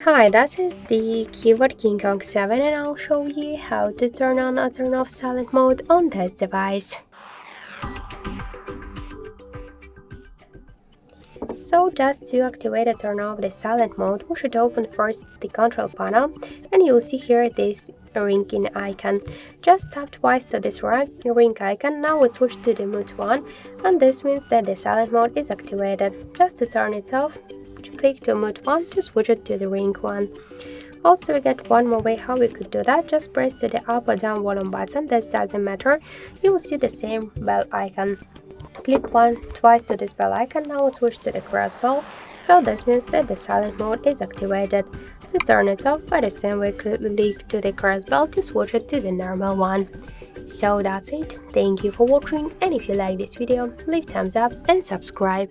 Hi, this is the CUBOT King Kong 7 and I'll show you how to turn on or turn off silent mode on this device. So just to activate or turn off the silent mode, we should open first the control panel and you'll see here this ring icon. Just tap twice to this ring icon. Now we switch to the mute one and this means that the silent mode is activated. Just to turn it off, click to mute one to switch it to the ring one. Also, we get one more way how we could do that. Just press to the up or down volume button, this doesn't matter. You will see the same bell icon. Click twice to this bell icon, now we'll switch to the cross bell, so this means that the silent mode is activated. To turn it off, by the same way click to the cross bell to switch it to the normal one. So that's it, thank you for watching, and if you like this video, leave thumbs up and subscribe.